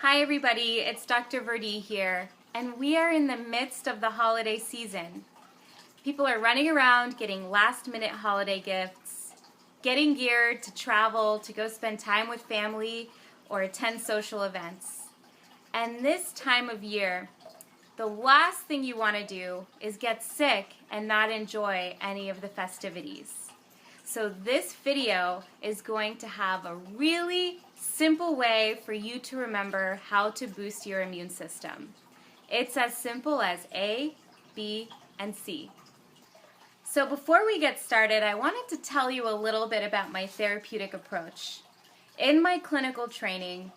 Hi everybody, it's Dr. Virdee here, and we are in the midst of the holiday season. People are running around getting last-minute holiday gifts, getting geared to travel, to go spend time with family, or attend social events. And this time of year, the last thing you want to do is get sick and not enjoy any of the festivities. So this video is going to have a really simple way for you to remember how to boost your immune system. It's as simple as A, B, and C. So before we get started, I wanted to tell you a little bit about my therapeutic approach. In my clinical training,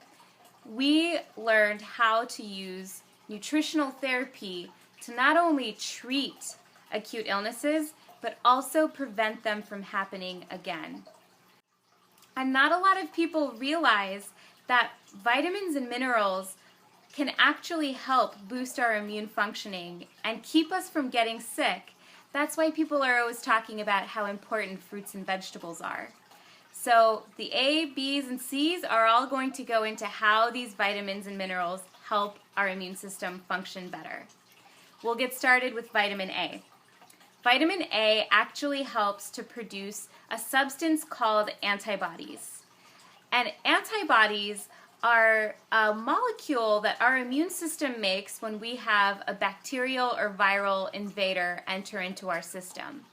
we learned how to use nutritional therapy to not only treat acute illnesses, but also prevent them from happening again. And not a lot of people realize that vitamins and minerals can actually help boost our immune functioning and keep us from getting sick. That's why people are always talking about how important fruits and vegetables are. So the A, B's, and C's are all going to go into how these vitamins and minerals help our immune system function better. We'll get started with vitamin A. Vitamin A actually helps to produce a substance called antibodies. And antibodies are a molecule that our immune system makes when we have a bacterial or viral invader enter into our system.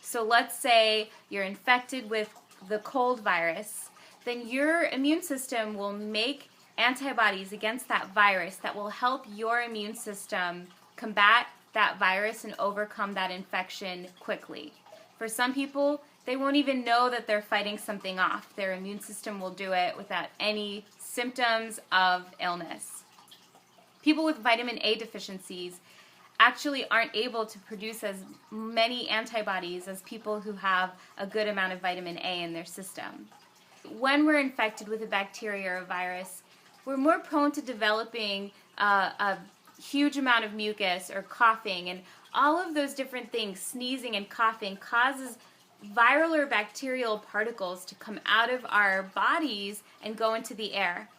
So let's say you're infected with the cold virus, then your immune system will make antibodies against that virus that will help your immune system combat that virus and overcome that infection quickly. For some people, they won't even know that they're fighting something off. Their immune system will do it without any symptoms of illness. People with vitamin A deficiencies actually aren't able to produce as many antibodies as people who have a good amount of vitamin A in their system. When we're infected with a bacteria or a virus, we're more prone to developing a huge amount of mucus or coughing, and all of those different things, sneezing and coughing, causes viral or bacterial particles to come out of our bodies and go into the air.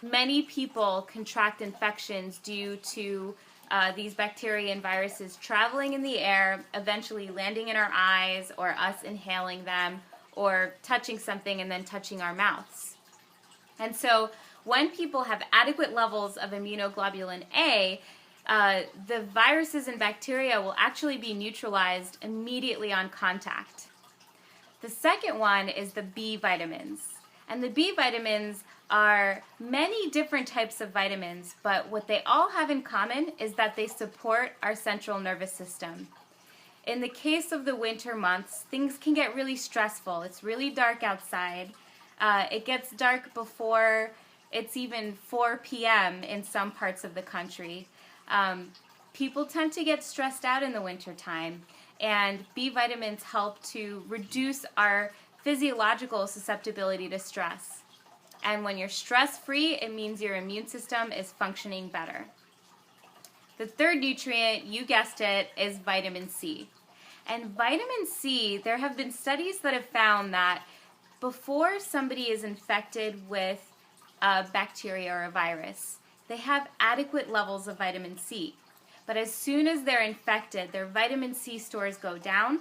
Many people contract infections due to these bacteria and viruses traveling in the air, eventually landing in our eyes, or us inhaling them, or touching something and then touching our mouths. And so when people have adequate levels of immunoglobulin A, the viruses and bacteria will actually be neutralized immediately on contact. The second one is the B vitamins. And the B vitamins are many different types of vitamins, but what they all have in common is that they support our central nervous system. In the case of the winter months, things can get really stressful. It's really dark outside. It gets dark before it's even 4 p.m. in some parts of the country. People tend to get stressed out in the wintertime, and B vitamins help to reduce our physiological susceptibility to stress. And when you're stress-free, it means your immune system is functioning better. The third nutrient, you guessed it, is vitamin C. And vitamin C, there have been studies that have found that before somebody is infected with a bacteria or a virus, they have adequate levels of vitamin C. But as soon as they're infected, their vitamin C stores go down,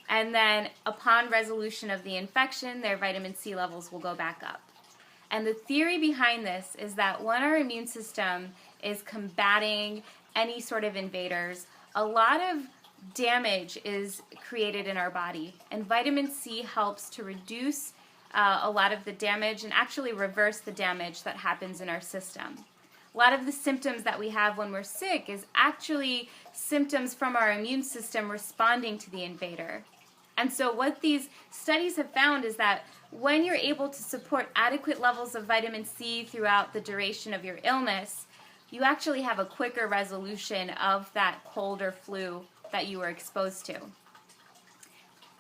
and then upon resolution of the infection, their vitamin C levels will go back up. And the theory behind this is that when our immune system is combating any sort of invaders, a lot of damage is created in our body, and vitamin C helps to reduce a lot of the damage and actually reverse the damage that happens in our system. A lot of the symptoms that we have when we're sick is actually symptoms from our immune system responding to the invader. And so what these studies have found is that when you're able to support adequate levels of vitamin C throughout the duration of your illness, you actually have a quicker resolution of that cold or flu that you were exposed to.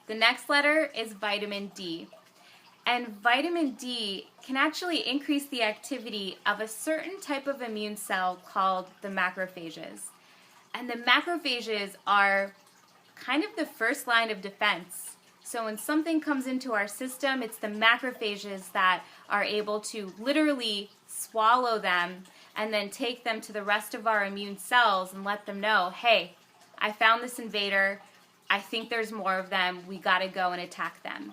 The next letter is vitamin D. And vitamin D can actually increase the activity of a certain type of immune cell called the macrophages. And the macrophages are kind of the first line of defense. So when something comes into our system, it's the macrophages that are able to literally swallow them and then take them to the rest of our immune cells and let them know, hey, I found this invader, I think there's more of them, we gotta go and attack them.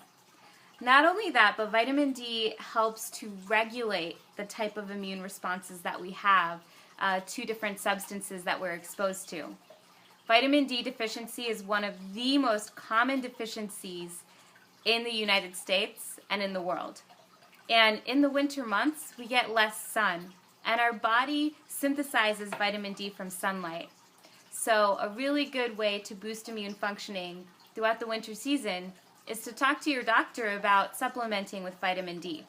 Not only that, but vitamin D helps to regulate the type of immune responses that we have to different substances that we're exposed to. Vitamin D deficiency is one of the most common deficiencies in the United States and in the world. And in the winter months, we get less sun, and our body synthesizes vitamin D from sunlight. So a really good way to boost immune functioning throughout the winter season is to talk to your doctor about supplementing with vitamin D.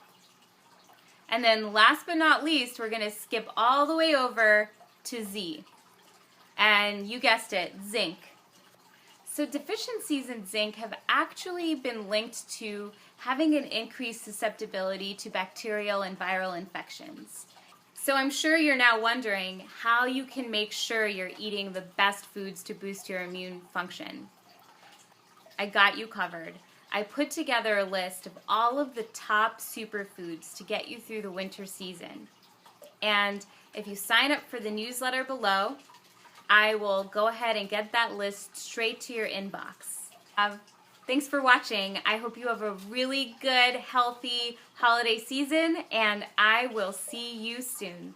And then last but not least, we're going to skip all the way over to Z. And you guessed it, zinc. So deficiencies in zinc have actually been linked to having an increased susceptibility to bacterial and viral infections. So I'm sure you're now wondering how you can make sure you're eating the best foods to boost your immune function. I got you covered. I put together a list of all of the top superfoods to get you through the winter season. And if you sign up for the newsletter below, I will go ahead and get that list straight to your inbox. Thanks for watching. I hope you have a really good, healthy holiday season, and I will see you soon.